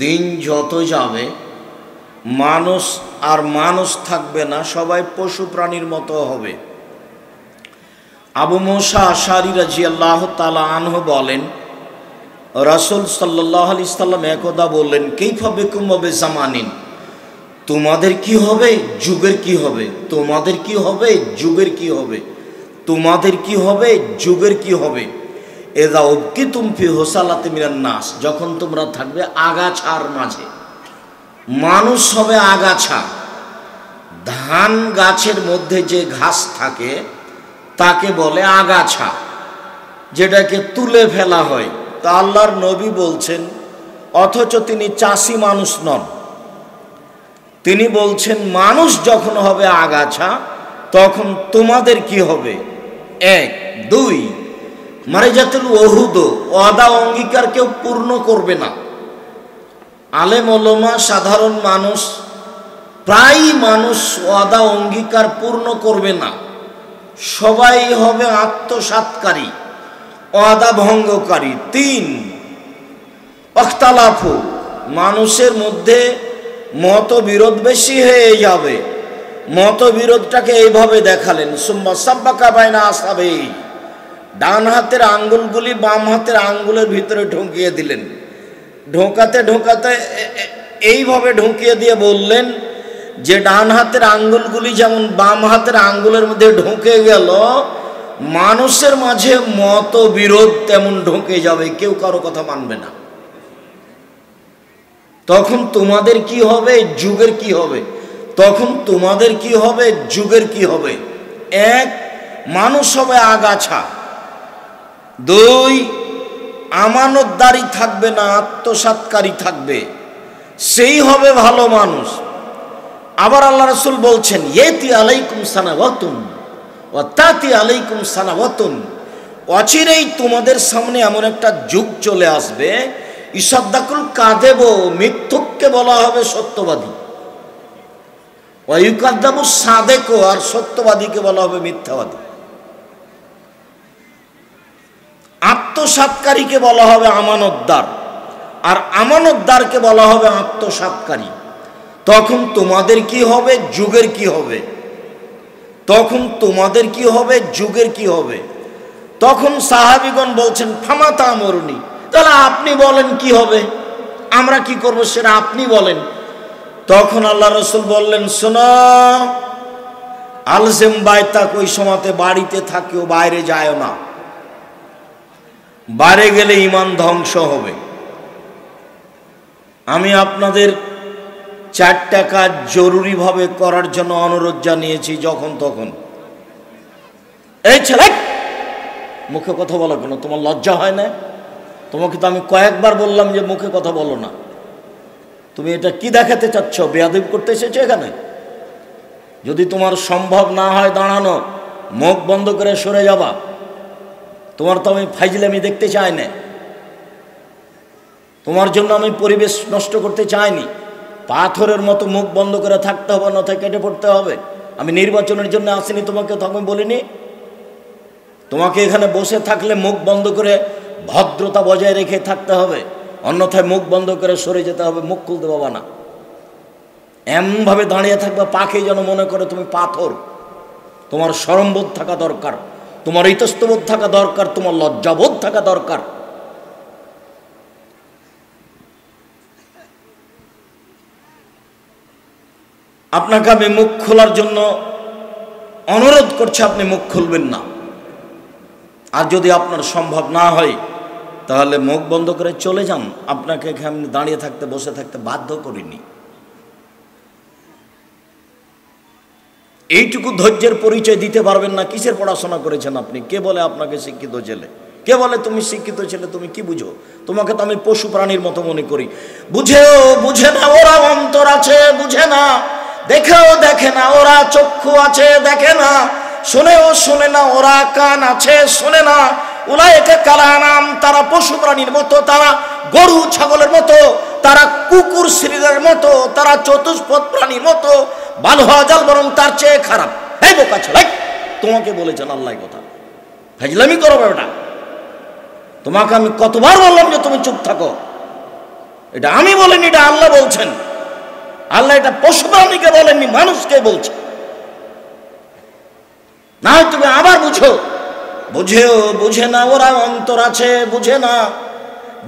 দিন যত যাবে মানুষ আর মানুষ থাকবে না, সবাই পশু প্রাণীর মতো হবে। আবু মুসা আশআরী রাদিয়াল্লাহু তাআলা আনহু বলেন, রাসূল সাল্লাল্লাহু আলাইহি সাল্লাম একদা বললেন, কাইফা বিকুম ওয়া বিজামানিন, তোমাদের কি হবে, যুগের কি হবে, তোমাদের কি হবে, যুগের কি হবে, তোমাদের কি হবে, যুগের কি হবে। এদা উবকিতুম ফি হুসালাতি মিনান নাস, যখন তোমরা থাকবে আগাছার মাঝে। মানুষ হবে আগাছা। ধান গাছের মধ্যে যে ঘাস থাকে তাকে বলে আগাছা, যেটাকে তুলে ফেলা হয়। তা আল্লাহর নবী বলছেন, অথচ তিনি চাষি মানুষ নন, তিনি বলছেন মানুষ যখন হবে আগাছা তখন তোমাদের কি হবে। এক, দুই, মারিজাতুল ওহুদ, ওয়াদা অঙ্গীকার কেউ পূর্ণ করবে না। আলেম ওলামা, সাধারণ মানুষ, প্রায় মানুষ ওয়াদা অঙ্গীকার পূর্ণ করবে না। সবাই হবে আত্মসাৎকারী, ওয়াদা ভঙ্গকারী। তিন, ইখতিলাফু, মানুষের মধ্যে মতবিরোধ বেশি হয়ে যাবে। মতবিরোধটাকে এইভাবে দেখালেন, সুম্মা সাব্বাকা বাইনা আসহাবিহি, ডান হাতের আঙ্গুলগুলি বাম হাতের আঙ্গুলের ভিতরে ঢুকিয়ে দিলেন। ঢোকাতে ঢোকাতে এইভাবে ঢুকিয়ে দিয়ে বললেন যে ডান হাতের আঙ্গুলগুলি যেমন বাম হাতের আঙ্গুলের মধ্যে ঢুকে গেল, মানুষের মাঝে মতবিরোধ তেমন ঢুকে যাবে, কেউ কারো কথা মানবে না। তখন তোমাদের কি হবে, যুগের কি হবে। তখন তোমাদের কি হবে, যুগের কি হবে। এক, মানুষ হবে আগাছা। দুই, আমানতদারি থাকবে না, আত্মসাৎকারী থাকবে, সেই হবে ভালো মানুষ। আবার আল্লাহ রাসূল বলছেন, ইয়াতি আলাইকুম সানাওয়াতুন ওয়া তাতি আলাইকুম সানাওয়াতুন, অচিরেই তোমাদের সামনে এমন একটা যুগ চলে আসবে, ইসাদ্দাকুল কাযিব, মিথ্যুককে বলা হবে সত্যবাদী, ওয়া ইউকাদ্দাবু সাদিক, আর সত্যবাদীকে বলা হবে মিথ্যাবাদী। আত্মসাৎকারীকে বলা হবে আমানতদার, আর আমানতদারকে বলা হবে আত্মসাৎকারী। তখন তোমাদের কি হবে, যুগের কি হবে। তখন তোমাদের কি হবে, যুগের কি হবে। তখন সাহাবীগণ বলছেন, ফামা তা'মুরুনি, তাহলে আপনি বলেন কি হবে, আমরা কি করব সেটা আপনি বলেন। তখন আল্লাহ রাসূল বললেন, শোনো, আলজিম বাইতাক, ওই সময়তে বাড়িতে থাকিও, বাইরে যায়ও না। বাইরে গেলে ঈমান ধ্বংস হবে। আমি আপনাদের 4টা কাজ জরুরিভাবে করার জন্য অনুরোধ জানিয়েছি যখন তখন। এই ছেলে, মুখে কথা বলো কেন, তোমার লজ্জা হয় না? তোমাকে তো আমি কয়েকবার বললাম যে মুখে কথা বলো না। তুমি এটা কি দেখাতে চাচ্ছ, বেয়াদবি করতে এসেছো এখানে? যদি তোমার সম্ভব না হয় দাঁড়ানো, মুখ বন্ধ করে সরে যাবা। তোমার তো আমি ফাইজলামি দেখতে চাই না, তোমার জন্য আমি পরিবেশ নষ্ট করতে চাইনি। পাথরের মতো মুখ বন্ধ করে থাকতে হবে, নথায় কেটে পড়তে হবে। আমি নির্বাচনের জন্য আসিনি, তোমাকে তো আমি বলিনি। তোমাকে এখানে বসে থাকলে মুখ বন্ধ করে ভদ্রতা বজায় রেখে থাকতে হবে, অন্যথায় মুখ বন্ধ করে সরে যেতে হবে, মুখ খুলতে পাবা না। এমনভাবে দাঁড়িয়ে থাকবে পাখি যেন মনে করে তুমি পাথর। তোমার শরমবোধ থাকা দরকার, তোমার ইতস্তবোধ থাকা দরকার, তোমার লজ্জাবোধ থাকা দরকার। আপনাকে আমি মুখ খোলার জন্য অনুরোধ করছি, আপনি মুখ খুলবেন না। আর যদি আপনার সম্ভব না হয় তাহলে মুখ বন্ধ করে চলে যান। আপনাকে এখানে দাঁড়িয়ে থাকতে, বসে থাকতে বাধ্য করিনি। এইটুকু ধৈর্যের পরিচয় দিতে পারবেন না, কিসের পড়াশোনা করেছেন আপনি? কে বলে আপনাকে শিক্ষিত ছেলে? কে বলে তুমি শিক্ষিত ছেলে? তুমি কি বুঝো? তোমাকে তো আমি পশু প্রাণীর মতো মনে করি। বুঝেও বুঝে না, ওরা অন্তর আছে বুঝে না, দেখেও দেখে না, ওরা চক্ষু আছে দেখে না, শুনেও শুনে না, ওরা কান আছে শোনে না। উলাইকা কালানাম, তারা পশু প্রাণীর মতো, তারা গরু ছাগলের মতো, তারা কুকুর শ্রীরের মতো, তারা চতুষ্পদ প্রাণীর মতো, ভালো হওয়া যাল বরং তার চেয়ে খারাপ। এই বোকা ছেলে, তোমাকে বলেছেন আল্লাহ কথা, ফাজলামি করো বেটা। তোমাকে আমি কতবার বললাম যে তুমি চুপ থাকো। এটা আমি বলিনি, এটা আল্লাহ বলছেন। আল্লাহ এটা পশু প্রাণীকে বলেননি, মানুষকে বলছে। না তুমি আবার বুঝো, বুঝেও বুঝে না, ওরা অন্তর আছে বুঝে না,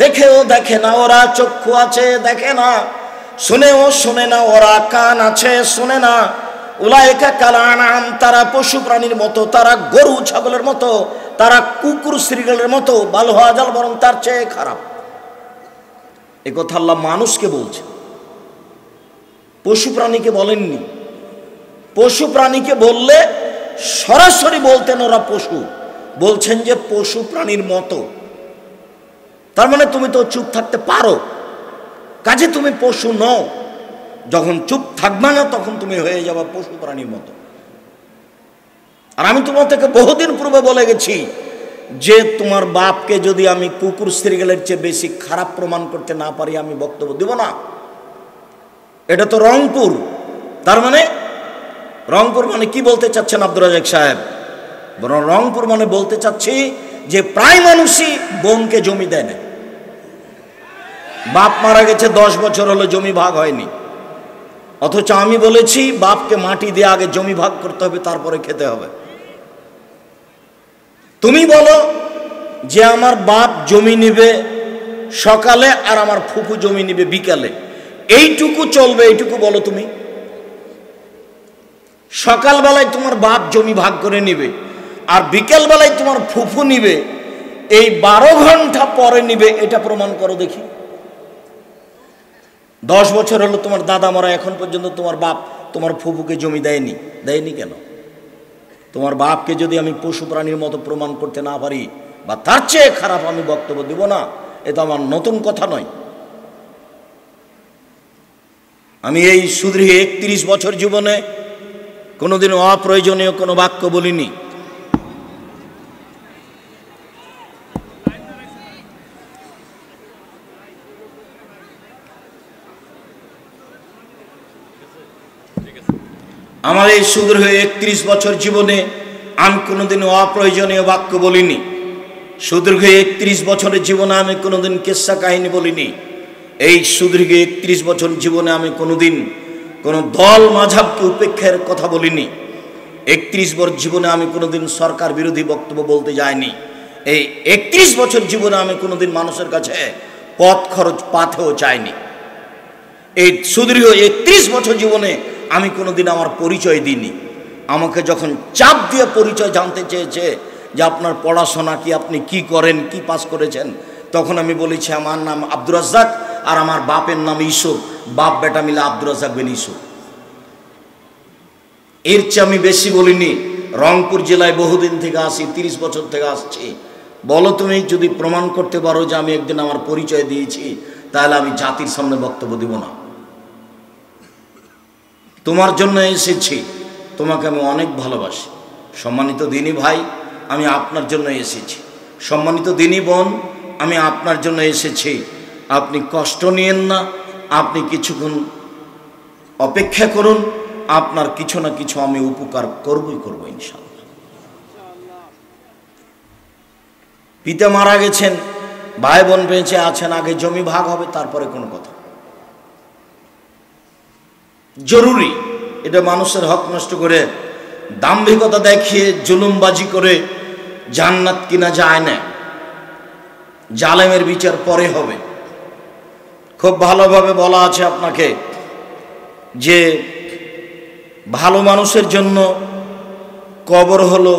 দেখেও দেখে না, ওরা চক্ষু আছে দেখে না, শুনেও শুনে না, ওরা কান আছে শুনে না। উলাইকা কাল আনআম, তারা পশু প্রাণীর মতো, তারা গরু ছাগলের মতো, তারা কুকুর শ্রীগালের মতো, বাল হওয়া জাল বরং তার চেয়ে খারাপ। এ কথা আল্লাহ মানুষকে বলছে, পশু প্রাণীকে বলেননি। পশু প্রাণীকে বললে সরাসরি বলতেন ওরা পশু, বলছেন যে পশু প্রাণীর মতো। তার মানে তুমি তো চুপ থাকতে পারো, কাজে তুমি পশু নও। যখন চুপ থাকবে না তখন তুমি হয়ে যাবে পশু প্রাণীর মতো। আর আমি তোমার থেকে বহুদিন পূর্বে বলে গেছি যে তোমার বাপকে যদি আমি কুকুর শ্রীগালের চেয়ে বেশি খারাপ প্রমাণ করতে না পারি, আমি বক্তব্য দেব না। এটা তো রংপুর। তার মানে রংপুর মানে কি বলতে চাচ্ছেন আব্দুর রাজ্জাক সাহেব? রংপুর মানে বলতে চাচ্ছি যে প্রায় মানুষই বোনকে জমি দেয় না। বাপ মারা গেছে 10 বছর হলো, জমি ভাগ হয়নি। অথচ আমি বলেছি বাপকে মাটি দিয়ে আগে জমি ভাগ করতে হবে, তারপরে খেতে হবে। তুমি বলো যে আমার বাপ জমি নিবে সকালে আর আমার ফুফু জমি নিবে বিকালে, এইটুকু চলবে, এইটুকু বলো তুমি। সকালবেলায় তোমার বাপ জমি ভাগ করে নিবে আর বিকেলবেলায় তোমার ফুফু নিবে, এই 12 ঘন্টা পরে নিবে, এটা প্রমাণ করো দেখি। 10 বছর হলো তোমার দাদা মারা, এখন পর্যন্ত তোমার বাপ তোমার ফুফুকে জমি দেয়নি। দেয়নি কেন? তোমার বাপকে যদি আমি পশু প্রাণীর মতো প্রমাণ করতে না পারি বা তার চেয়ে খারাপ, আমি বক্তব্য দেব না। এটা আমার নতুন কথা নয়। আমি এই সুদীর্ঘ 31 বছর জীবনে কোনোদিন অপ্রয়োজনীয় কোনো বাক্য বলিনি। আমার এই সুদীর্ঘ 31 বছর জীবনে আমি কোনোদিন অপ্রয়োজনীয় বাক্য বলিনি। সুদীর্ঘ 31 বছরের জীবনে আমি কোনোদিন কিস্সা কাহিনী বলিনি। এই সুদীর্ঘ 31 বছর জীবনে আমি কোনোদিন কোনো দল মাঝাবকে উপেক্ষার কথা বলিনি। 31 বছর জীবনে আমি কোনোদিন সরকার বিরোধী বক্তব্য বলতে যাইনি। এই 31 বছর জীবনে আমি কোনোদিন মানুষের কাছে পথ খরচ পাথেও চাইনি। এই সুদীর্ঘ 31 বছর জীবনে আমি কোনোদিন আমার পরিচয় দিইনি। আমাকে যখন চাপ দিয়ে পরিচয় জানতে চেয়েছে যে আপনার পড়াশোনা কি, আপনি কি করেন, কি পাস করেছেন, তখন আমি বলেছি আমার নাম আব্দুর রাজ্জাক আর আমার বাপের নাম ইউসুফ, বাপ বেটা মিলে আব্দুর রাজ্জাক বিন ইউসুফ। এর চেয়ে আমি বেশি বলিনি। রংপুর জেলায় বহুদিন থেকে আসি, 30 বছর থেকে আসছি। বলো তুমি যদি প্রমাণ করতে পারো যে আমি একদিন আমার পরিচয় দিয়েছি, তাহলে আমি জাতির সামনে বক্তব্য দিব না। তোমার জন্য এসেছি, তোমাকে আমি অনেক ভালোবাসি। সম্মানিত দিনী ভাই, আমি আপনার জন্য এসেছি। সম্মানিত দিনী বোন, আমি আপনার জন্য এসেছি। আপনি কষ্ট নিয়েন না, আপনি কিছুক্ষণ অপেক্ষা করুন, আপনার কিছু না কিছু আমি উপকার করবই করবো ইনশাআল্লাহ। পিতা মারা গেছেন, ভাই বোন বেঁচে আছেন, আগে জমি ভাগ হবে, তারপরে কোনো কথা। জরুরি। এটা মানুষের হক নষ্ট করে, দাম্ভিকতা দেখিয়ে, জুলুমবাজি করে জান্নাত কিনা যায় না। জালেমের বিচার পরে হবে। খুব ভালোভাবে বলা আছে আপনাকে যে ভালো মানুষের জন্য কবর হলো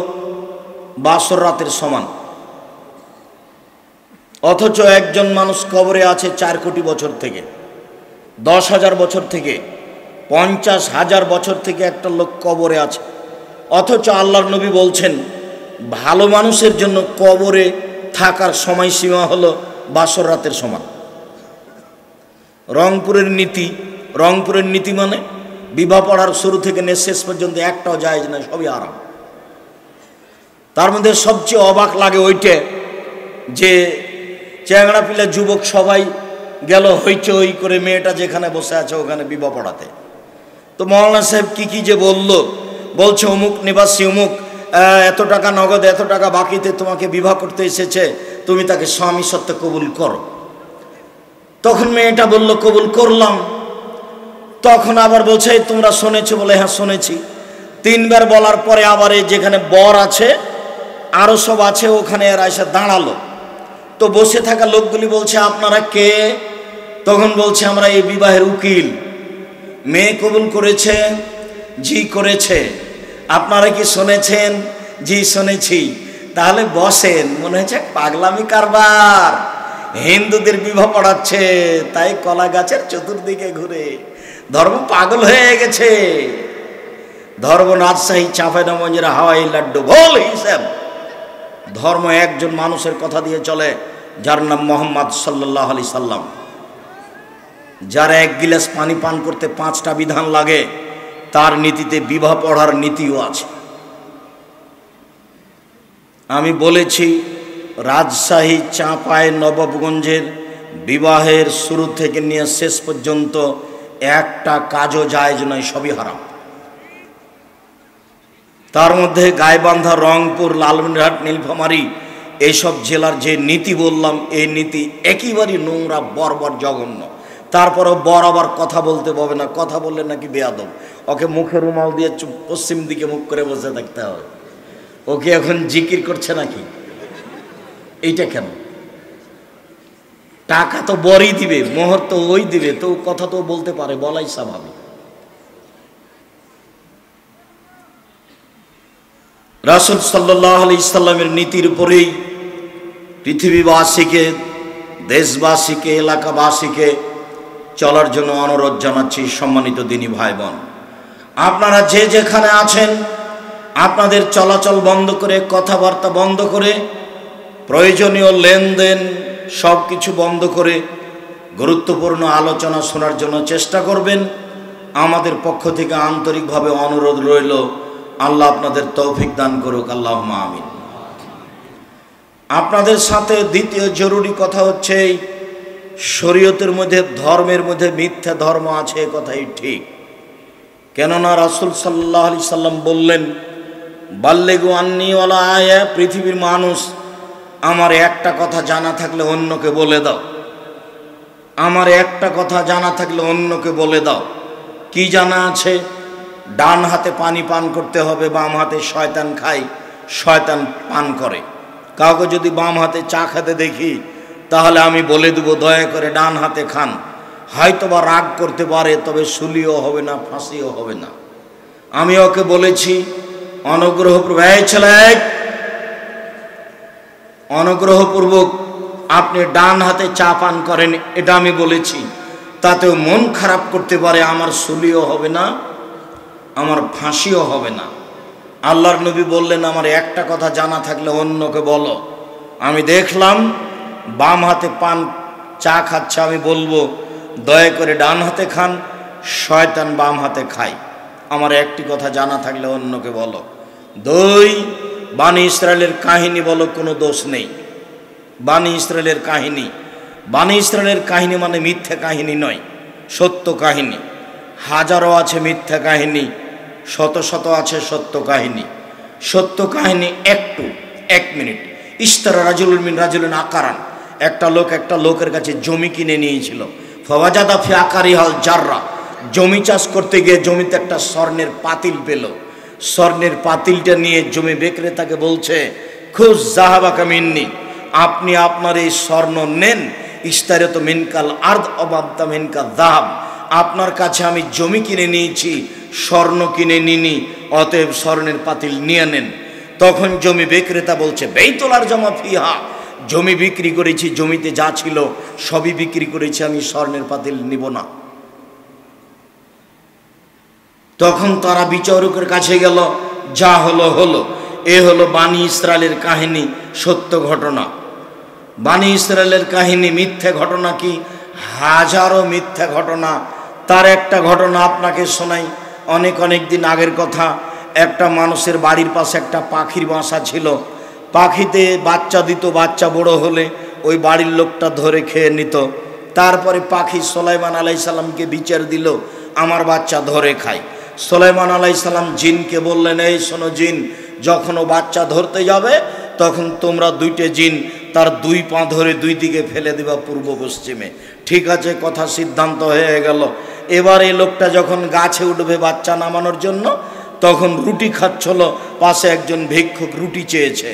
বাসর রাতের সমান। অথচ একজন মানুষ কবরে আছে 4 কোটি বছর থেকে, 10,000 বছর থেকে, 50,000 বছর থেকে একটা লোক কবরে আছে। অথচ আল্লাহর নবী বলছেন ভালো মানুষের জন্য কবরে থাকার সময়সীমা হলো বাসর রাতের সমান। রংপুরের নীতি, রংপুরের নীতি মানে বিবাহ পড়ার শুরু থেকে শেষ পর্যন্ত একটাও জায়েজ না, সবই আরাম। তার মধ্যে সবচেয়ে অবাক লাগে ওইটা যে চ্যাংড়া পিলা যুবক সবাই গেল হইচই করে, মেয়েটা যেখানে বসে আছে ওখানে বিবাহ পড়াতে। তো মৌলানা সাহেব কি যে বলছে অমুক নিবাসী অমুক এত টাকা নগদ, এত টাকা বাকিতে তোমাকে বিবাহ করতে এসেছে, তুমি তাকে স্বামী সত্ত্বে কবুল করো। তখন মেয়েটা বলল কবুল করলাম। তখন আবার বলছে তোমরা শুনেছো? বলে হ্যাঁ শুনেছি। 3 বার বলার পরে আবার এই যেখানে বর আছে আরো সব আছে ওখানে এরা এসে দাঁড়ালো। তো বসে থাকা লোকগুলি বলছে আপনারা কে? তখন বলছে আমরা এই বিবাহের উকিল। মেয়ে কবুল করেছে? জি করেছে। আপনারা কি শুনেছেন? জি শুনেছি। তাহলে বসেন। মনে হচ্ছে পাগলামি কারবার, হিন্দুদের বিবাহ পড়াচ্ছে, তাই কলা গাছের চতুর্দিকে ঘুরে ধর্ম পাগল হয়ে গেছে। ধর্ম রাজশাহী চাঁপাইনবাবগঞ্জের হাওয়াই লাড্ডু ভোল হিসাব। ধর্ম একজন মানুষের কথা দিয়ে চলে, যার নাম মোহাম্মদ সাল্লাল্লাহু আলাইহি সাল্লাম। যার 1 গিলাস পানি পান করতে 5টা বিধান লাগে, তার নীতিতে বিবাহ পড়ার নীতিও আছে। আমি বলেছি রাজশাহী চাঁপাইনবাবগঞ্জের বিবাহের শুরু থেকে নিয়ে শেষ পর্যন্ত একটা কাজও জায়েজ নয়, সবই হারাম। তার মধ্যে গাইবান্ধা, রংপুর, লালমনিরহাট, নীলফামারী এইসব জেলার যে নীতি বললাম, এই নীতি একেবারেই নোংরা, বর্বর, জঘন্য। তারপরেও বর আবার কথা বলতে পারবে না, কথা বললে নাকি বেয়াদব। ওকে মুখে রুমাল দিয়ে পশ্চিম দিকে মুখ করে বসে থাকতে হবে। ওকে এখন জিকির করছে নাকি? এইটা কেন? টাকা তো বরই দিবে, মোহর তো ওই দিবে, তো কথা তো বলতে পারে, বলাই স্বাভাবিক। রাসূল সাল্লাল্লাহু আলাইহি সাল্লামের নীতির উপরেই পৃথিবীবাসীকে, দেশবাসীকে, এলাকাবাসীকে চলার জন্য অনুরোধ জানাচ্ছি। সম্মানিত দিনী ভাই বোন, আপনারা যে যেখানে আছেন আপনাদের চলাচল বন্ধ করে, কথাবার্তা বন্ধ করে, প্রয়োজনীয় লেনদেন সব কিছু বন্ধ করে গুরুত্বপূর্ণ আলোচনা শোনার জন্য চেষ্টা করবেন। আমাদের পক্ষ থেকে আন্তরিকভাবে অনুরোধ রইল, আল্লাহ আপনাদের তৌফিক দান করুক, আল্লাহুম্মা আমিন। আপনাদের সাথে দ্বিতীয় জরুরি কথা হচ্ছে, শরীয়তের মধ্যে, ধর্মের মধ্যে মিথ্যা ধর্ম আছে, এ কথাই ঠিক। কেননা রাসূল সাল্লাল্লাহু আলাইহি সাল্লাম বললেন, বাল্লিগু আন্নী ওয়ালা আয়া, পৃথিবীর মানুষ আমার একটা কথা জানা থাকলে অন্যকে বলে দাও। আমার একটা কথা জানা থাকলে অন্যকে বলে দাও। কি জানা আছে? ডান হাতে পানি পান করতে হবে, বাম হাতে শয়তান খায়, শয়তান পান করে। কাউকে যদি বাম হাতে চা খেতে দেখি তাহলে আমি বলে দেবো দয়া করে ডান হাতে খান। হয়তোবা রাগ করতে পারে, তবে শুলিও হবে না, ফাঁসিও হবে না। আমি ওকে বলেছি অনুগ্রহপূর্বক আপনি ডান হাতে চা পান করেন, এটা আমি বলেছি। তাতেও মন খারাপ করতে পারে, আমার শুলিও হবে না, আমার ফাঁসিও হবে না। আল্লাহর নবী বললেন, আমার একটা কথা জানা থাকলে অন্যকে বলো। আমি দেখলাম বাম হাতে পান চা খাচ্ছে, আমি বলবো দয়া করে ডান হাতে খান, শয়তান বাম হাতে খায়। আমার একটি কথা জানা থাকলে অন্যকে বলো। 2, বানি ইসরায়েলের কাহিনী বলো, কোনো দোষ নেই। বানি ইসরায়েলের কাহিনী, বানি ইসরায়েলের কাহিনী মানে মিথ্যা কাহিনী নয়, সত্য কাহিনী। হাজারো আছে মিথ্যা কাহিনী, শত শত আছে সত্য কাহিনী। সত্য কাহিনী একটু, 1 মিনিট। ইশতারা রাজুলুন মিন রাজুলিন আকারান, একটা লোক একটা লোকের কাছে জমি কিনে নিয়েছিল। ফাওয়াজাদা ফি আকারিহাল জাররা, জমি চাষ করতে গিয়ে জমিতে একটা স্বর্ণের পাতিল পেল। স্বর্ণের পাতিলটা নিয়ে জমি বিক্রেতাকে বলছে, খুজ জাহাবাকা মিন্নি, আপনি আপনার এই স্বর্ণ নেন। ইশতারাতু মিনকাল আরদ অবাবতা মিনকাল যাহাব, আপনার কাছে আমি জমি কিনে নিয়েছি, স্বর্ণ কিনে নিনি, অতএব স্বর্ণের পাতিল নিয়ে নেন। তখন জমি বিক্রেতা বলছে, বেইতুলার জমা ফিহা, জমি বিক্রি করেছি, জমিতে যা ছিল সবই বিক্রি করেছি, আমি স্বর্ণের পাতিল নিব না। তখন তারা বিচারকের কাছে গেল, যা হলো হলো। এ হলো বানি ইসরায়েলের কাহিনী, সত্য ঘটনা। বানি ইসরায়েলের কাহিনী, মিথ্যা ঘটনা কি? হাজারো মিথ্যা ঘটনা। তার একটা ঘটনা আপনাকে শোনাই, অনেক দিন আগের কথা। একটা মানুষের বাড়ির পাশে একটা পাখির বাসা ছিল। পাখিতে বাচ্চা দিত, বাচ্চা বড় হলে ওই বাড়ির লোকটা ধরে খেয়ে নিত। তারপরে পাখি সুলাইমান আলাইহিস সালামকে বিচার দিল, আমার বাচ্চা ধরে খায়। সুলাইমান আলাইহিস সালাম জিনকে বললেন, এই শোনো জিন, যখন ও বাচ্চা ধরতে যাবে তখন তোমরা 2টে জিন তার দুই পা ধরে দুই দিকে ফেলে দেবা পূর্ব পশ্চিমে। ঠিক আছে, কথা সিদ্ধান্ত হয়ে গেল। এবার এই লোকটা যখন গাছে উঠবে বাচ্চা নামানোর জন্য, তখন রুটি খাচ্ছিল, পাশে একজন ভিক্ষুক রুটি চেয়েছে,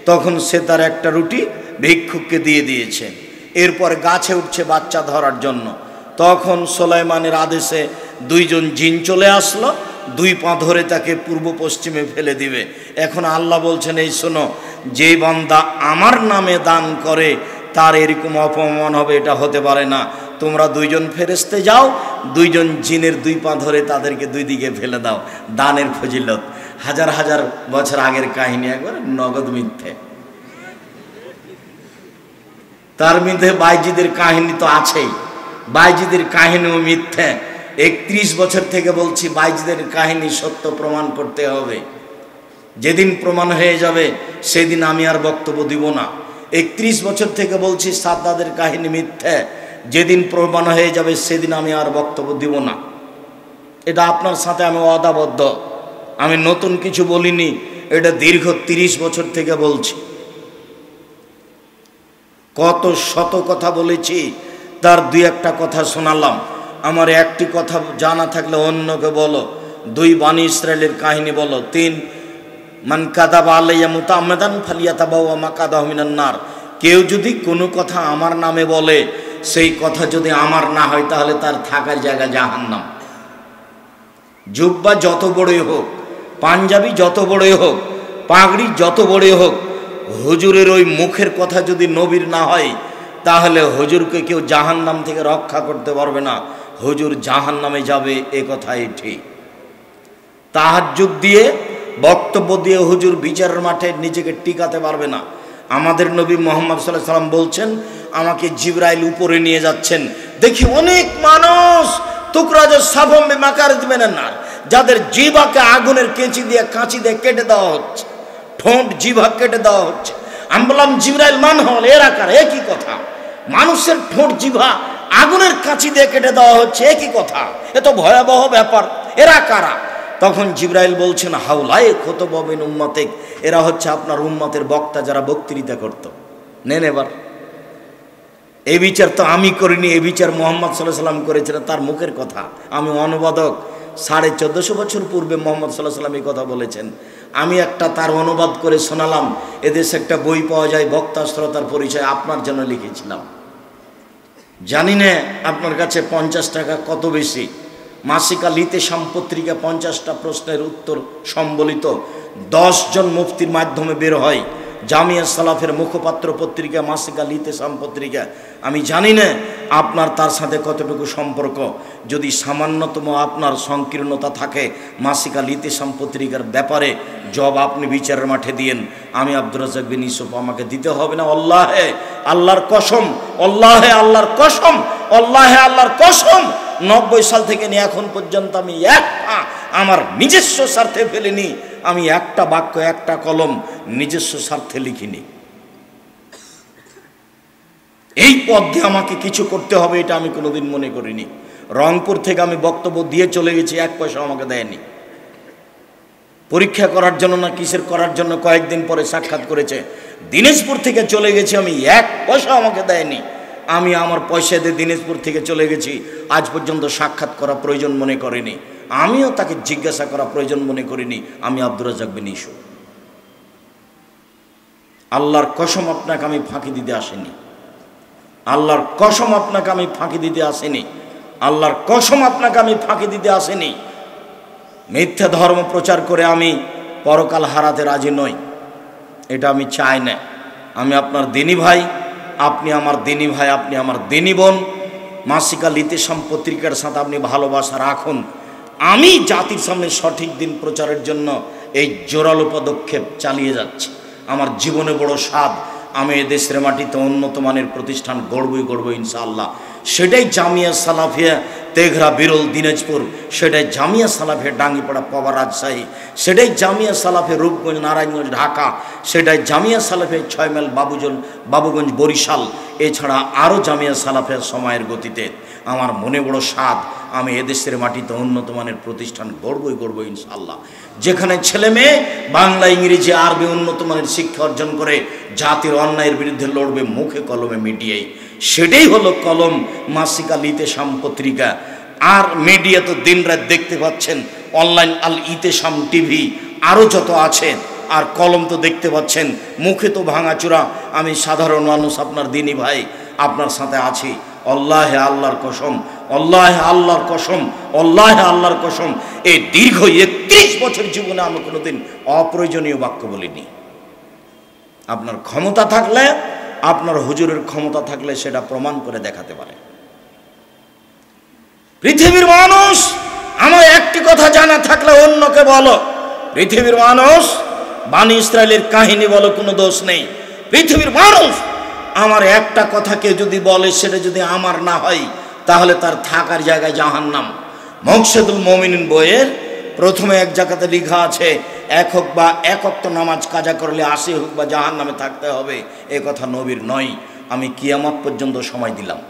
তখন সে তার একটা রুটি ভিক্ষুককে দিয়ে দিয়েছে। এরপর গাছে উঠছে বাচ্চা ধরার জন্য, তখন সুলাইমানের আদেশে দুইজন জিন চলে আসলো, দুই পা ধরে তাকে পূর্ব পশ্চিমে ফেলে দিবে। এখন আল্লাহ বলছেন, এই শোনো, যে বান্দা আমার নামে দান করে তার এরকম অপমান হবে, এটা হতে পারে না। তোমরা দুইজন ফেরেশতে যাও, দুইজন জিনের দুই পা ধরে তাদেরকে দুই দিকে ফেলে দাও। দানের ফজিলত, হাজার হাজার বছর আগের কাহিনী, একবার নগদ মিথ্যে। তার মধ্যে বাইজিদের কাহিনী তো আছেই, বাইজিদের কাহিনীও মিথ্যে। 31 বছর থেকে বলছি বাইজিদের কাহিনী সত্য প্রমাণ করতে হবে। যেদিন প্রমাণ হয়ে যাবে সেদিন আমি আর বক্তব্য দিব না। 31 বছর থেকে বলছি সাদ্দাদের কাহিনী মিথ্যে, যেদিন প্রমাণ হয়ে যাবে সেদিন আমি আর বক্তব্য দিব না। এটা আপনার সাথে আমি ওয়াদাবদ্ধ, আমি নতুন কিছু বলিনি, এটা দীর্ঘ 30 বছর থেকে বলছি। কত শত কথা বলেছি, তার দুই একটা কথা শোনালাম। আমার একটি কথা জানা থাকলে অন্যকে বলো। 2 বানি ইসরায়েলের কাহিনী বলো। 3 মান কাযাবা আলাইয়া মুতাআম্মিদান ফালিয়াতাবাওয়া মাকাদাহু মিনান নার। কেউ যদি কোনো কথা আমার নামে বলে, সেই কথা যদি আমার না হয় তাহলে তার থাকার জায়গা জাহান্নাম। জুব্বা যত বড়ই হোক, পাঞ্জাবি যত বড়ই হোক, পাগড়ি যত বড়ই হোক, হুজুরের ওই মুখের কথা যদি নবীর না হয় তাহলে হুজুরকে কেউ জাহান্নাম থেকে রক্ষা করতে পারবে না, হুজুর জাহান্নামে যাবে, এ কথাই ঠিক। তাহাজ্জুদ দিয়ে বক্তব্য দিয়ে হুজুর বিচারের মাঠে নিজেকে টিকাতে পারবে না। আমাদের নবী মুহাম্মদ সাল্লাল্লাহু আলাইহি ওয়াসাল্লাম বলছেন, আমাকে জিবরাইল উপরে নিয়ে যাচ্ছেন, দেখি অনেক মানুষ তুকরাজ সাবম বিমাকারিজ মিনান নার, যাদের জিহ্বাকে আগুনের কাঁচি দিয়ে কেটে দেওয়া হচ্ছে, ঠোঁট জিহ্বা কেটে দেওয়া হচ্ছে। আমি বললাম, জিবরাইল মান হল, এরা কারা? একই কথা। মানুষের ঠোঁট জিহ্বা আগুনের কাঁচি দিয়ে কেটে দেওয়া হচ্ছে, একই কথা। এ তো ভয়াবহ ব্যাপার, এরা কারা? তখন জিবরাইল বলছেন, হাউলায়ে খুতবা মিন উম্মাতিক, এরা হচ্ছে আপনার উম্মতের বক্তা, যারা বক্তৃতা করত। নেন এবার, এই বিচার তো আমি করিনি, এই বিচার মুহাম্মদ সাল্লাল্লাহু আলাইহি ওয়াসাল্লাম করেছিলেন, তার মুখের কথা। আমি অনুবাদক, 1450 বছর পূর্বে মুহাম্মদ সাল্লাল্লাহু আলাইহি ওয়াসাল্লাম এই কথা বলেছেন। আমি একটা তার অনুবাদ করে শোনালাম। এদেশে একটা বই পাওয়া যায়, বক্তা শ্রোতার পরিচয়, আপনার জন্য লিখেছিলাম। জানি না আপনার কাছে 50 টাকা কত বেশি। মাসিকা লিতে পত্রিকা 50টা প্রশ্নের উত্তর সম্বলিত 10 জন মুফতির মাধ্যমে বের হয়। জামিয়া সালাফের মুখপাত্র পত্রিকা মাসিকা লিতে পত্রিকা। আমি জানি না আপনার তার সাথে কতটুকু সম্পর্ক। যদি সামান্যতম আপনার সংকীর্ণতা থাকে মাসিকা লিতে পত্রিকার ব্যাপারে, জব আপনি বিচারের মাঠে দিয়েন। আমি আব্দুর রাজ্জাক বিন ইউসুফ, আমাকে দিতে হবে না। আল্লাহে আল্লাহর কসম, আল্লাহে আল্লাহর কসম, আল্লাহে আল্লাহর কসম, 90 সাল থেকে নিয়ে এখন পর্যন্ত আমি আমার নিজস্ব স্বার্থে ফেলিনি। আমি একটা বাক্য, একটা কলম নিজস্ব স্বার্থে লিখিনি। এই পথ দিয়ে আমাকে কিছু করতে হবে এটা আমি কোনোদিন মনে করিনি। রংপুর থেকে আমি বক্তব্য দিয়ে চলে গেছি, 1 পয়সা আমাকে দেয়নি। পরীক্ষা করার জন্য না কিসের করার জন্য কয়েকদিন পরে সাক্ষাৎ করেছে। দিনাজপুর থেকে চলে গেছি আমি, 1 পয়সা আমাকে দেয়নি। আমি আমার পয়সা দিয়ে দিনাজপুর থেকে চলে গেছি, আজ পর্যন্ত সাক্ষাৎ করা প্রয়োজন মনে করিনি। আমিও তাকে জিজ্ঞাসা করা প্রয়োজন মনে করিনি। আমি আব্দুর রাজ্জাক বিন ইউসুফ, আল্লাহর কসম আপনাকে আমি ফাঁকি দিতে আসিনি। আল্লাহর কসম আপনাকে আমি ফাঁকি দিতে আসিনি। আল্লাহর কসম আপনাকে আমি ফাঁকি দিতে আসিনি। মিথ্যা ধর্ম প্রচার করে আমি পরকাল হারাতে রাজি নই, এটা আমি চাই না। আমি আপনার দিনী ভাই, আপনি আমার দিনী ভাই, আপনি আমার দিনী বোন। মাসিকা লিতেশাম পত্রিকার সাথে আপনি ভালোবাসা রাখুন। আমি জাতির সামনে সঠিক দিন প্রচারের জন্য এই জোরালো পদক্ষেপ চালিয়ে যাচ্ছি। আমার জীবনে বড় স্বাদ, আমি এদেশের মাটিতে উন্নত মানের প্রতিষ্ঠান গড়বই ইনশাআল্লাহ। সেটাই জামিয়া সালাফিয়া তেঘরা বিরল দিনাজপুর, সেটাই জামিয়া সালাফিয়া ডাঙ্গিপাড়া পাবা রাজশাহী, সেটাই জামিয়া সালাফিয়া রূপগঞ্জ নারায়ণগঞ্জ ঢাকা, সেটাই জামিয়া সালাফিয়া 6 মাইল বাবুগঞ্জ বরিশাল, এছাড়া আরও জামিয়া সালাফিয়া সময়ের গতিতে। আমার মনে বড় স্বাদ আমি এদেশের মাটিতে উন্নত মানের প্রতিষ্ঠান গড়বই ইনশাআল্লাহ, যেখানে ছেলে মেয়ে বাংলা ইংরেজি আরবি উন্নত মানের শিক্ষা অর্জন করে জাতির অন্যায়ের বিরুদ্ধে লড়বে মুখে কলমে মিডিয়ায়। সেটাই হলো কলম মাসিক আল ইতেশাম পত্রিকা। আর মিডিয়া তো দিনরাত দেখতে পাচ্ছেন, অনলাইন আল ইতেশাম টিভি আরও যত আছে। আর কলম তো দেখতে পাচ্ছেন, মুখে তো ভাঙাচোরা। আমি সাধারণ মানুষ, আপনার দিনী ভাই, আপনার সাথে আছি। আল্লাহে আল্লাহর কসম, আল্লাহে আল্লাহর কসম, আল্লাহে আল্লাহর কসম, এই দীর্ঘ 31 বছর জীবনে আমি কোনোদিন অপ্রয়োজনীয় বাক্য বলিনি। আপনার ক্ষমতা থাকলে, আপনার হুজুরের ক্ষমতা থাকলে সেটা প্রমাণ করে দেখাতে পারে। পৃথিবীর মানুষ, আমার একটি কথা জানা থাকলে অন্যকে বলো। পৃথিবীর মানুষ, বানি ইসরায়েলের কাহিনী বলো, কোনো দোষ নেই। পৃথিবীর মানুষ আমার একটা কথাকে যদি বলে, সেটা যদি আমার না হয়, তাহলে তার থাকার জায়গায় জাহান্নাম। মকসুদুল মুমিনিন বইয়ের প্রথমে এক জায়গাতে লেখা আছে, এক হোক বা এক ওয়াক্ত নামাজ কাজা করলে 80 হোক বা জাহান্নামে থাকতে হবে। এ কথা নবীর নয়। আমি কিয়ামত পর্যন্ত সময় দিলাম।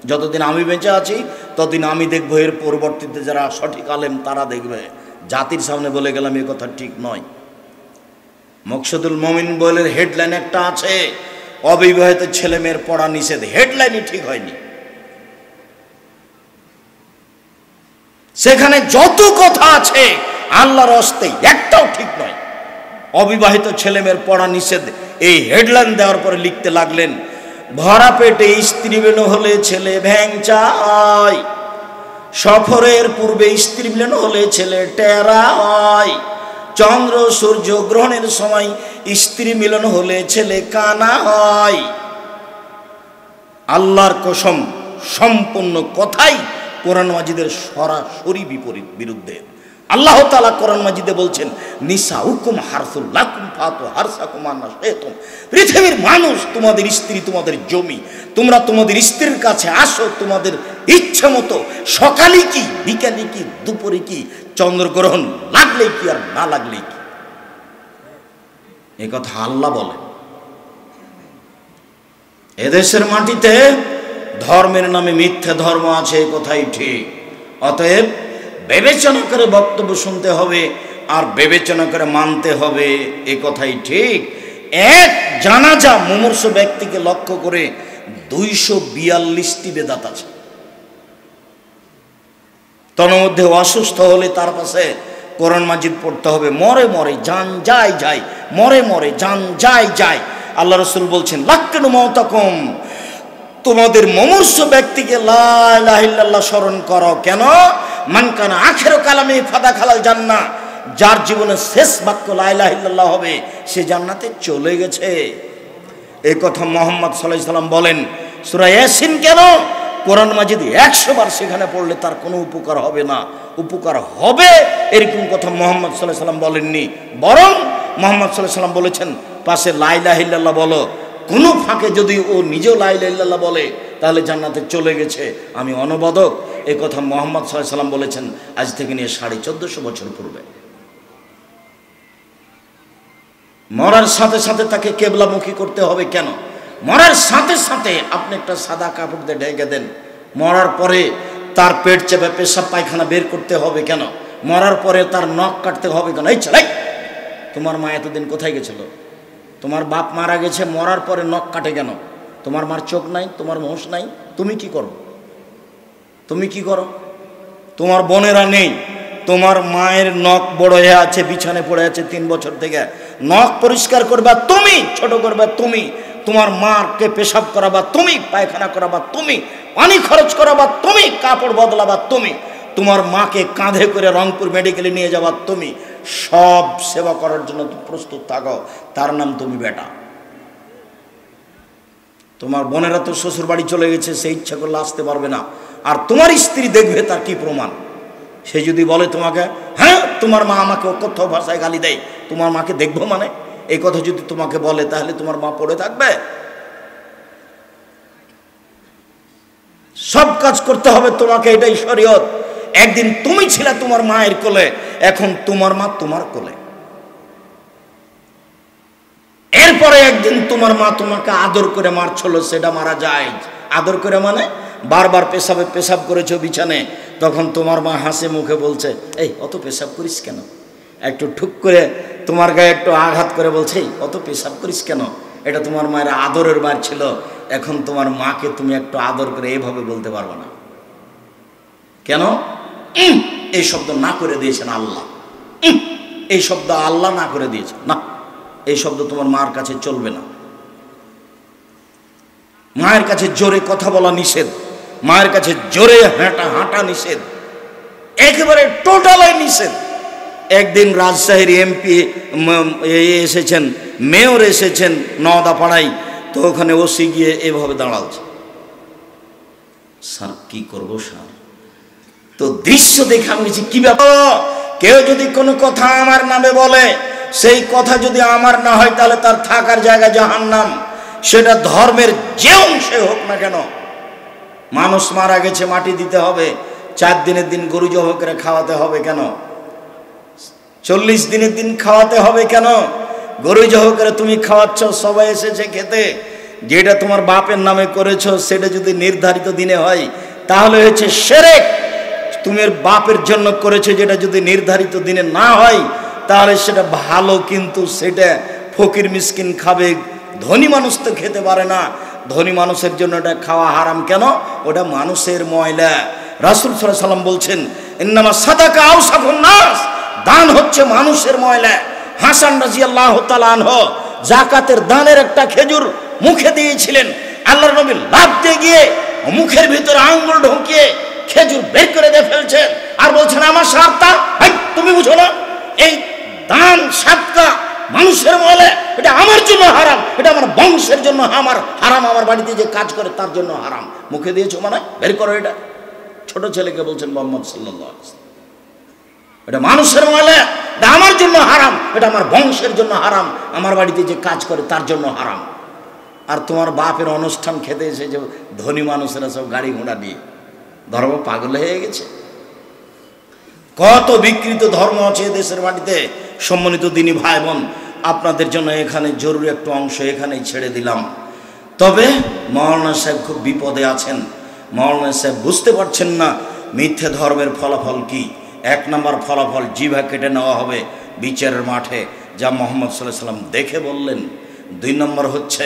যতদিন আমি বেঁচে আছি ততদিন আমি দেখবো, এর পরবর্তীতে যারা সঠিক আলেম তারা দেখবে। জাতির সামনে বলে গেলাম এ কথা ঠিক নয়। মকসুদুল মুমিন বইয়ের হেডলাইন একটা আছে, অবিবাহিত ছেলে মেয়ের পড়া নিষেধ। হেডলাইনই ঠিক হয়নি। সেখানে যত কথা আছে আল্লাহর হস্তে একটাও ঠিক নয়। অবিবাহিত ছেলে মেয়ের পড়া নিষেধ, এই হেডলাইন দেওয়ার পরে লিখতে লাগলেন, ভরা পেটে স্ত্রী মিলন হলে ছেলে ভ্যাংচা হয়, সফরের পূর্বে স্ত্রী মিলন হলে ছেলে টেরা হয়, চন্দ্র সূর্য গ্রহণের সময় স্ত্রী মিলন হলে ছেলে কানা হয়। আল্লাহর কসম, সম্পূর্ণ কথাই কোরআন মাজিদের সরাসরি বিরুদ্ধে। আল্লাহ তাআলা কোরআন মাজিদে বলছেন, নিসাউকুম হারসুল লাকুম ফাতু হারসাকুম আন্না শাইতুম। পৃথিবীর মানুষ তোমাদের স্ত্রী, তোমাদের জমি। তোমরা তোমাদের স্ত্রীর কাছে আসো তোমাদের ইচ্ছা মতো। সকালে কি, বিকালে কি, দুপুরে কি, চন্দ্রগ্রহণ লাগলে কি আর না লাগলে কি। এই কথা আল্লাহ বলেন। এদেশের মাটিতে ধর্মের নামে মিথ্যা ধর্ম আছে, এই কথাই ঠিক। অতএব বিবেচনা করে বক্তব্য শুনতে হবে আর বিবেচনা করে মানতে হবে, এ কথাই ঠিক। এক জানাজা মুমূর্ষ ব্যক্তিকে লক্ষ্য করে 242টি বেদাত আছে। তন্মধ্যে অসুস্থ হলে তার পাশে কোরআন মাজিদ পড়তে হবে। মরে মরে জান যায় যায়, মরে মরে জান যায় যায়। আল্লাহ রাসূল বলছেন, লাক্কানু মাউতাকুম, তোমাদের মুমূর্ষ ব্যক্তিকে লা ইলাহা ইল্লাল্লাহ স্মরণ করো। কেন? মান কানা আখিরু কালামে ফাদা খালাল জান্নাহ, যার জীবনে শেষ বাক্য লা ইলাহা ইল্লাল্লাহ হবে সে জান্নাতে চলে গেছে। এই কথা মুহাম্মদ সাল্লাল্লাহু আলাইহি সাল্লাম বলেন। সূরা ইয়াসিন কেন? কোরআন মাজিদ 100 বার সেখানে পড়লে তার কোনো উপকার হবে না। উপকার হবে এরকম কথা মুহাম্মদ সাল্লাল্লাহু আলাইহি সাল্লাম বলেননি, বরং মুহাম্মদ সাল্লাল্লাহু আলাইহি সাল্লাম বলেছেন, পাশে লা ইলাহা ইল্লাল্লাহ বলো। কোনো ফাঁকে যদি ও নিজেও লা ইলাহা ইল্লাল্লাহ বলে তাহলে জান্নাতে চলে গেছে। আমি অনুবাদক। এই কথা মুহাম্মদ সাল্লাল্লাহু আলাইহি সাল্লাম বলেছেন আজ থেকে নিয়ে 1450 বছর পূর্বে। মরার সাথে সাথে তাকে কেবলামুখী করতে হবে। কেন? মরার সাথে সাথে আপনি একটা সাদা কাপড় দিয়ে ঢেকে দেন, মরার পরে তার পেট চেপে পেশাব পায়খানা বের করতে হবে কেন? মরার পরে তার নখ কাটতে হবে কেন? এই ছেলে, তোমার মা এতদিন কোথায় গেছিল? তোমার বাপ মারা গেছে, মরার পরে নখ কাটে কেন? তোমার মার চোখ নাই, তোমার মোষ নাই, তুমি কি করো? তুমি কি করো? তোমার বোনেরা নেই, তোমার মায়ের নখ বড় হয়ে আছে, বিছানে পড়ে আছে 3 বছর থেকে, নখ পরিষ্কার করবা তুমি, ছোট করবা তুমি, তোমার মাকে পেশাব করাবা তুমি, পায়খানা করাবা তুমি, পানি খরচ করাবা তুমি, কাপড় বদলাবা তুমি, তোমার মাকে কাঁধে করে রংপুর মেডিকেলে নিয়ে যাবা তুমি। সব সেবা করার জন্য প্রস্তুত থাকো, তার নাম তুমি বেটা। তোমার বোনেরা তো শ্বশুর বাড়ি চলে গেছে, সে ইচ্ছা করলে আসতে পারবে না। আর তোমার স্ত্রী দেখবে তার কি প্রমাণ। সে যদি বলে তোমাকে, হ্যাঁ তোমার মা আমাকে অকথ্য ভাষায় গালি দেয়, তোমার মাকে দেখবো মানে, এই কথা যদি তোমাকে বলে তাহলে তোমার মা পড়ে থাকবে? সব কাজ করতে হবে তোমাকে, এটাই শরীয়ত। একদিন তুমি ছিলে তোমার মায়ের কোলে, এখন তোমার মা তোমার কোলে। এরপরে একদিন তোমার মা তোমাকে আদর করে মারছিল, সেটা মারা যায়। আদর করে মানে বারবার পেশাব করেছো বিছানে, তখন তোমার মা হাসে মুখে বলছে, এই অত পেশাব করিস কেন? একটু ঠুক করে তোমার গায়ে একটু আঘাত করে বলছে, এই অত পেশাব করিস কেন? এটা তোমার মায়ের আদরের বার ছিল। এখন তোমার মাকে তুমি একটু আদর করে এইভাবে বলতে পারবে না। কেন? এই শব্দ না করে দিয়েছেন আল্লাহ। এই শব্দ আল্লাহ না করে দিয়েছেন, না, এই শব্দ তোমার মার কাছে চলবে না। মায়ের কাছে জোরে কথা বলা নিষেধ, মায়ের কাছে জোরে হাঁটা নিষেধ, একেবারে টোটালাই নিষেধ। একদিন রাজশাহীর এমপি এসেছেন, মেয়র এসেছেন নওদাপাড়ায়, তো ওখানে ওসি গিয়ে এভাবে দাঁড়াচ্ছে। স্যার কি করবো স্যার? তো দৃশ্য দেখে আমি বলছি, কি ব্যাপার, কেউ যদি কোনো কথা আমার নামে বলে, সেই কথা যদি আমার না হয় তাহলে তার থাকার জায়গা জাহান্নাম, সেটা ধর্মের যে অংশে হোক না কেন। মানুষ মারা গেছে, মাটি দিতে হবে, 4 দিনের দিন গরু জবাই করে খাওয়াতে হবে কেন? 40 দিনের দিন খাওয়াতে হবে কেন? গরু জবাই করে তুমি খাওয়াচ্ছ, সবাই এসেছে খেতে, যেটা তোমার বাপের নামে করেছো সেটা যদি নির্ধারিত দিনে হয় তাহলে হচ্ছে শিরক। তুমি বাপের জন্য করেছো, যেটা যদি নির্ধারিত দিনে না হয় তাহলে সেটা ভালো, কিন্তু সেটা ফকির মিসকিন খাবে, ধনী মানুষ তো খেতে পারে না। ধনী মানুষের জন্য এটা খাওয়া হারাম কেন? ওটা মানুষের ময়লা। রাসূল সাল্লাল্লাহু আলাইহি সাল্লাম বলছেন, ইন্নামা সাদাকা আওসাখুন নাস, দান হচ্ছে মানুষের ময়লা। হাসান রাদিয়াল্লাহু তাআলা আনহু যাকাতের দানের একটা খেজুর মুখে দিয়েছিলেন, আল্লাহর নবী লাফ দিয়ে গিয়ে মুখের ভিতরে আঙ্গুল ঢুকিয়ে খেজুর বের করে দিয়ে ফেলছেন, আর বলছেন আমার সারটা, তুমি বুঝো না, এই দান সাদকা মানুষের ময়লা, এটা আমার জন্য হারাম, এটা আমার বংশের জন্য আমার হারাম, আমার বাড়িতে যে কাজ করে তার জন্য হারাম। মুখে দিয়েছো মানে বের করো এটা। ছোট ছেলেকে বলছেন মুহাম্মদ সাল্লাল্লাহু আলাইহি ওয়াসাল্লাম, এটা মানুষের ময়লা, এটা আমার জন্য হারাম, এটা আমার বংশের জন্য হারাম, আমার বাড়িতে যে কাজ করে তার জন্য হারাম। আর তোমার বাপের অনুষ্ঠান খেতে এসে যে ধনী মানুষেরা সব গাড়ি ঘোড়া নিয়ে, ধর্ম পাগল হয়ে গেছে। কত বিকৃত ধর্ম আছে দেশের মাটিতে। সম্মানিত দিনী ভাই বোন, আপনাদের জন্য এখানে জরুরি একটু অংশ এখানেই ছেড়ে দিলাম। তবে মাওলানা সাহেব খুব বিপদে আছেন। মাওলানা সাহেব বুঝতে পারছেন না মিথ্যে ধর্মের ফলাফল কি। 1 নম্বর ফলাফল, জিভা কেটে নেওয়া হবে বিচারের মাঠে, যা মুহাম্মদ সাল্লাল্লাহু আলাইহি সাল্লাম দেখে বললেন। 2 নম্বর হচ্ছে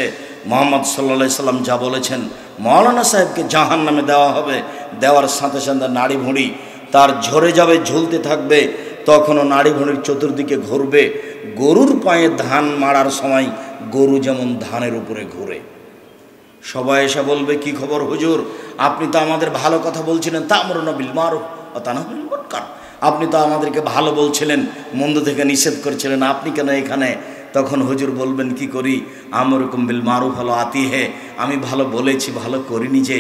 মুহাম্মদ সাল্লাল্লাহু আলাইহি সাল্লাম যা বলেছেন, মাওলানা সাহেবকে জাহান্নামে দেওয়া হবে, দেওয়ার সাথে সাথে নাড়ি ভুঁড়ি তার ঝরে যাবে, ঝুলতে থাকবে, তখনও নাড়ি ভুঁড়ির চতুর্দিকে ঘুরবে। গরুর পায়ে ধান মারার সময় গরু যেমন ধানের উপরে ঘুরে। সবাই এসে বলবে, কি খবর হুজুর, আপনি তো আমাদের ভালো কথা বলছিলেন, তা'মুরুনা বিল মারুফ ওয়া তানহাউনা আনিল মুনকার, আপনি তো আমাদেরকে ভালো বলছিলেন, মন্দ থেকে নিষেধ করছিলেন, আপনি কেন এখানে? তখন হুজুর বলবেন, কি করি, আমরুকুম বিল মারুফ হলো আতিহে, আমি ভালো বলেছি, ভালো করিনি। যে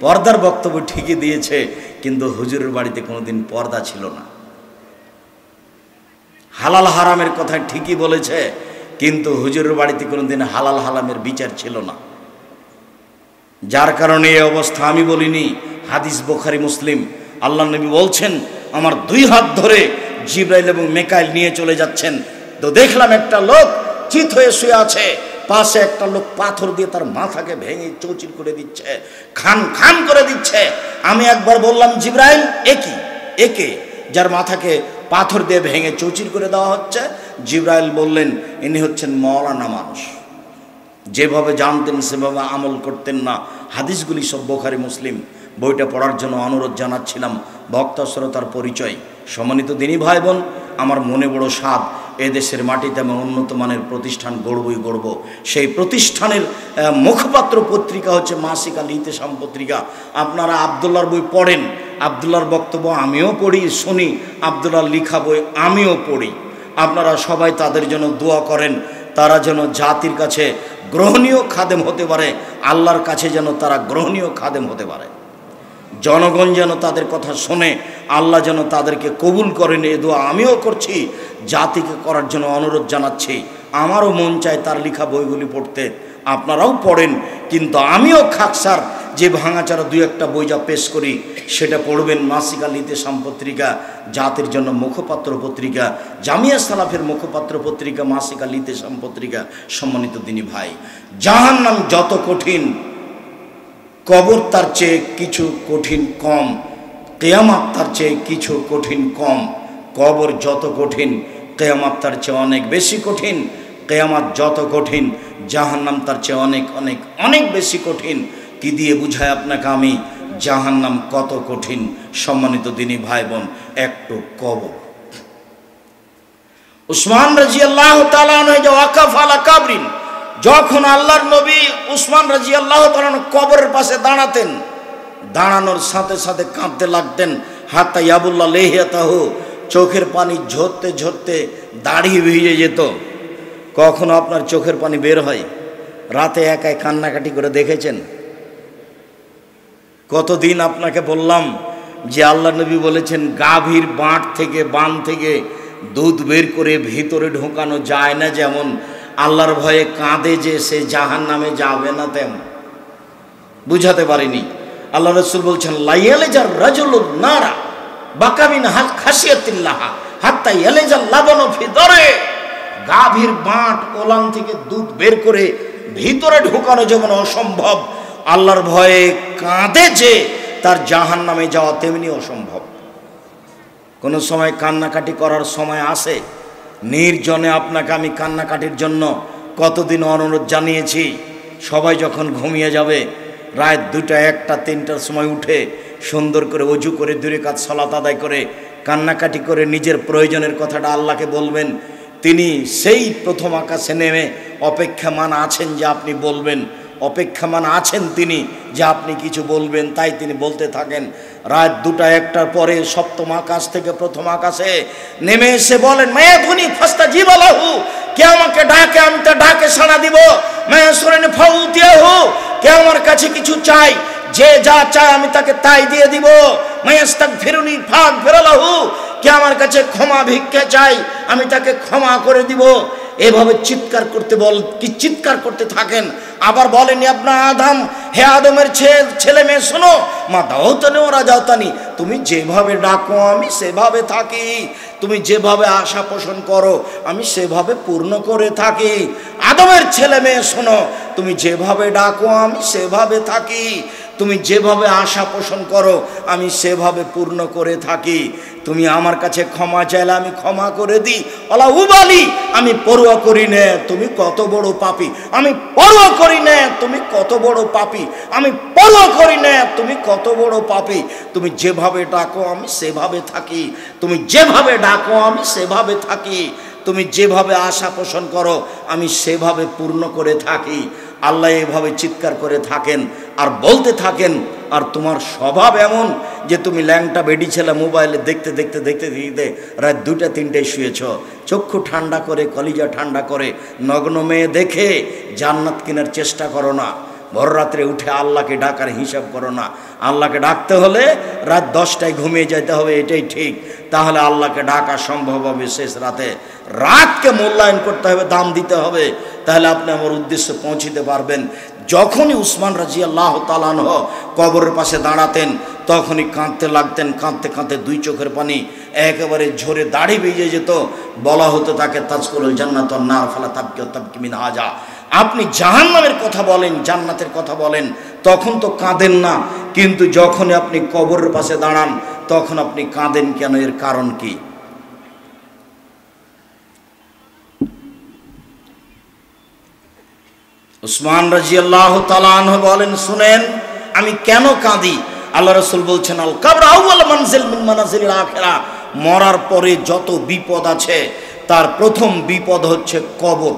পর্দার বক্তব্য ঠিকই দিয়েছে, কিন্তু হুজুরের বাড়িতে কোনোদিন পর্দা ছিল না। হালাল হারামের কথা ঠিকই বলেছে, কিন্তু হুজুরের বাড়িতে কোনোদিন হালাল হারামের বিচার ছিল না। যার কারণে এই অবস্থা। আমি বলিনি, হাদিস বুখারী মুসলিম। আল্লাহ নবী বলছেন, আমার 2 হাত ধরে জিবরাইল এবং মিকাইল নিয়ে চলে যাচ্ছেন, তো দেখলাম একটা লোক চিত হয়ে শুয়ে আছে, পাশে একটা লোক পাথর দিয়ে তার মাথাকে ভেঙে চৌচির করে দিচ্ছে, খান খান করে দিচ্ছে। আমি একবার বললাম, জিবরাইল একে যার মাথাকে পাথর দিয়ে ভেঙে চৌচির করে দেওয়া হচ্ছে? জিবরাইল বললেন, ইনি হচ্ছেন মওলানা মানুষ, যেভাবে জানতেন সেভাবে আমল করতেন না। হাদিসগুলি সব বুখারী মুসলিম, বইটা পড়ার জন্য অনুরোধ জানাচ্ছিলাম। বক্তা শ্রোতার পরিচয়। সম্মানিত দিনী ভাই বোন, আমার মনে বড় স্বাদ, এদেশের মাটিতে আমি উন্নত মানের প্রতিষ্ঠান গড়ব। সেই প্রতিষ্ঠানের মুখপাত্র পত্রিকা হচ্ছে মাসিক আল ইতিসাম পত্রিকা। আপনারা আব্দুল্লাহর বই পড়েন, আব্দুল্লাহর বক্তব্য আমিও পড়ি শুনি, আব্দুল্লাহর লেখা বই আমিও পড়ি। আপনারা সবাই তাদের জন্য দোয়া করেন, তারা যেন জাতির কাছে গ্রহণীয় খাদেম হতে পারে, আল্লাহর কাছে যেন তারা গ্রহণীয় খাদেম হতে পারে। জনগণ যেন তাদের কথা শোনে, আল্লাহ যেন তাদেরকে কবুল করেন, এ দোয়া আমিও করছি, জাতিকে করার জন্য অনুরোধ জানাচ্ছি। আমারও মন চায় তার লেখা বইগুলি পড়তে, আপনারাও পড়েন, কিন্তু আমিও খাকসার যে ভাঙাচারা 2-1টা বই যা পেশ করি সেটা পড়বেন। মাসিক আল ইতিসাম পত্রিকা জাতির জন্য মুখপাত্র পত্রিকা, জামিয়া সালাফের মুখপাত্র পত্রিকা মাসিক আল ইতিসাম পত্রিকা। সম্মানিত দিনী ভাই, জাহান্নাম যত কঠিন কবর তার চেয়ে কিছু কঠিন কম, কিয়ামত তার চেয়ে কিছু কঠিন কম। কবর যত কঠিন, কিয়ামত তার চেয়ে অনেক বেশি কঠিন। কিয়ামত যত কঠিন, জাহান্নাম তার চেয়ে অনেক অনেক অনেক বেশি কঠিন। কি দিয়ে বুঝায় আপনাকে আমি জাহান্নাম কত কঠিন? সম্মানিত দিনী ভাই বোন, একটু কবর। উসমান রাদিয়াল্লাহু তাআলা আনহু ওয়াকাফ আলা কাবরিন, যখন আল্লাহর নবী উসমান রাদিয়াল্লাহু তাআলা কবরের পাশে দাঁড়াতেন, দাঁড়ানোর সাথে সাথে কাঁদতে লাগতেন। হাত্তা ইয়াবুল্লাহ লেহিয়াতাহু, চোখের পানি ঝরতে ঝরতে দাড়ি ভিজে যেত। কখনো আপনার চোখের পানি বের হয়? রাতে একাই কান্নাকাটি করে দেখেছেন? কতদিন আপনাকে বললাম যে আল্লাহ নবী বলেছেন গাভীর বাঁট থেকে, বান থেকে দুধ বের করে ভিতরে ঢোকানো যায় না, যেমন আল্লাহর ভয়ে কাঁদে যে সে জাহান্নামে যাবে না, তেমন। বুঝাতে পারিনি? আল্লাহ রাসূল বলছেন লাইয়ালিজার রাজুলুন নারা বাকামিন খাশিয়াতিল্লাহ হাত্তা ইয়ালিজাল লাবানু ফি দরে। গাভীর বাঁট ওলান থেকে দুধ বের করে ভিতরে ঢোকানো যেমন অসম্ভব, আল্লাহর ভয়ে কাঁদে যে তার জাহান্নামে যাওয়া তেমনি অসম্ভব। কোনো সময় কান্নাকাটি করার সময় আসে, নির্জনে আপনাকে আমি কান্নাকাটির জন্য কতদিন অনুরোধ জানিয়েছি। সবাই যখন ঘুমিয়ে যাবে, রাত 2টা, 1টা, 3টার সময় উঠে সুন্দর করে অজু করে 2 রাকাত সালাত আদায় করে কান্নাকাটি করে নিজের প্রয়োজনের কথাটা আল্লাহকে বলবেন। তিনি সেই প্রথম আকাশে নেমে অপেক্ষামান আছেন যে আপনি বলবেন, অপেক্ষামান আছেন তিনি যে আপনি কিছু বলবেন। তাই তিনি বলতে থাকেন। রাত 2টা, 1টার পরে সপ্তম আকাশ থেকে প্রথম আকাশে নেমে এসে বলেন মায়া ধুনি ফাস্তাজিব লাহু, কে আমাকে ডাকে আমি তা ডাকে সাড়া দিব। মায়া সুরানি ফাউতিয়াহু, কে আমার কাছে কিছু চাই, যে যা চায় আমি তাকে তাই দিয়ে দিব। মায়াস্তাগফিরুনি ফাগফির লাহু, কে আমার কাছে ক্ষমা ভিক্ষা চাই আমি তাকে ক্ষমা করে দিব। এভাবে চিৎকার করতে চিৎকার করতে থাকেন। আবার বলেন আপনার আদম, হে আদমের ছেলে মেয়ে শোনো, মা দাওতানি ওরা যাওতানি, তুমি যেভাবে ডাকো আমি সেভাবে থাকি, তুমি যেভাবে আশা পোষণ করো আমি সেভাবে পূর্ণ করে থাকি। আদমের ছেলে মেয়ে শোনো, তুমি যেভাবে ডাকো আমি সেভাবে থাকি, তুমি যেভাবে আশা পোষণ করো আমি সেভাবে পূর্ণ করে থাকি। তুমি আমার কাছে ক্ষমা চাইলে আমি ক্ষমা করে দিই। আলা উবালি, আমি পরোয়া করি না তুমি কত বড় পাপী, আমি পরোয়া করি না তুমি কত বড় পাপী, আমি পরোয়া করি না তুমি কত বড় পাপী। তুমি যেভাবে ডাকো আমি সেভাবে থাকি, তুমি যেভাবে ডাকো আমি সেভাবে থাকি, তুমি যেভাবে আশা পোষণ করো আমি সেভাবে পূর্ণ করে থাকি। আল্লাহ এভাবে চিৎকার করে থাকেন আর বলতে থাকেন। আর তোমার স্বভাব এমন যে তুমি ল্যাংটা বেডি ছেলে মোবাইলে দেখতে দেখতে দেখতে দেখতে রাত 2টা 3টায় শুয়েছ। চক্ষু ঠান্ডা করে, কলিজা ঠান্ডা করে নগ্ন মেয়ে দেখে জান্নাত কেনার চেষ্টা করো না। ভোর রাত্রে উঠে আল্লাহকে ডাকার হিসাব করো না। আল্লাহকে ডাকতে হলে রাত 10টায় ঘুমিয়ে যেতে হবে, এটাই ঠিক। তাহলে আল্লাহকে ডাকা সম্ভব হবে শেষ রাতে। রাতকে মূল্যায়ন করতে হবে, দাম দিতে হবে, তাহলে আপনি আমার উদ্দেশ্যে পৌঁছিতে পারবেন। যখনই উসমান রাদিয়াল্লাহু তাআলা আনহু কবরের পাশে দাঁড়াতেন তখনই কাঁদতে লাগতেন। কাঁদতে কাঁদতে 2 চোখের পানি একেবারে ঝরে দাড়ি ভিজে যেত। বলা হতো তাকে তাজকুলুল জান্নাত ওয়ান নার ফালা তাবকি মিন হাজা। আপনি জাহান্নামের কথা বলেন, জান্নাতের কথা বলেন, তখন তো কাঁদেন না, কিন্তু যখনই আপনি কবরের পাশে দাঁড়ান তখন আপনি কাঁদেন কেন? এর কারণ কি? উসমান রাদিয়াল্লাহু তাআলা আনহু বলেন, শুনেন আমি কেন কাঁদি। আল্লাহ রাসূল বলছেন আল কবর আউয়াল মানজিল মিন মানাজিলিল আখিরাহ, মরার পরে যত বিপদ আছে তার প্রথম বিপদ হচ্ছে কবর।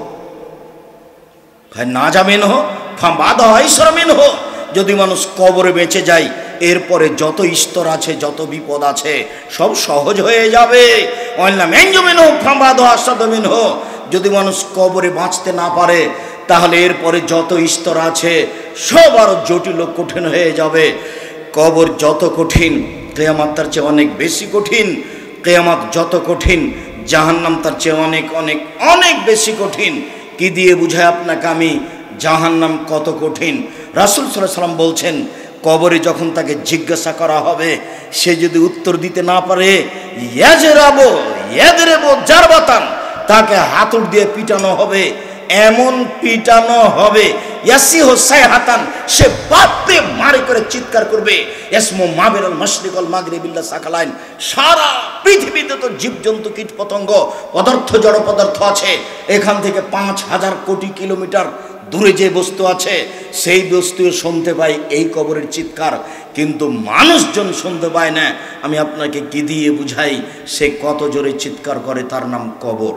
না যাবেন হো ফাবাদা আইসরামিন হো, যদি মানুষ কবরে বেঁচে যায় এরপরে যত স্তর আছে, যত বিপদ আছে সব সহজ হয়ে যাবে। ওয়াল্লাহ মেনজুমিন হো ফাবাদা আসাদমিন হো, যদি মানুষ কবরে বাঁচতে না পারে তাহলে এরপরে যত স্তর আছে সব আরো জটিল ও কঠিন হয়ে যাবে। কবর যত কঠিন কিয়ামত তার চেয়ে অনেক বেশি কঠিন। কিয়ামত যত কঠিন জাহান্নাম তার চেয়ে অনেক অনেক অনেক বেশি কঠিন। কি দিয়ে বুঝায় আপনাকে আমি জাহান্নাম কত কঠিন? রাসূল সাল্লাল্লাহু আলাইহি ওয়াসাল্লাম বলছেন কবরে যখন তাকে জিজ্ঞাসা করা হবে সে যদি উত্তর দিতে না পারে ইয়াজরাবু জারবাতান, তাকে হাতুড় দিয়ে পিটানো হবে, এমন পিটানো হবে ইয়াসিহু সাইহাতান, সে বাপরে মারে করে চিৎকার করবে। ইসমু মাবিনাল মাশরিক ওয়াল মাগরিব ইল্লা সাকালাইন, সারা পৃথিবীতে তো জীবজন্তু কীট পতঙ্গ পদার্থ জড় পদার্থ আছে, এখান থেকে 5,000 কোটি কিলোমিটার দূরে যে বস্তু আছে সেই বস্তু শুনতে পায় এই কবরের চিৎকার, কিন্তু মানুষজন শুনতে পায় না। আমি আপনাকে কি দিয়ে বুঝাই সে কত জোরে চিৎকার করে, তার নাম কবর।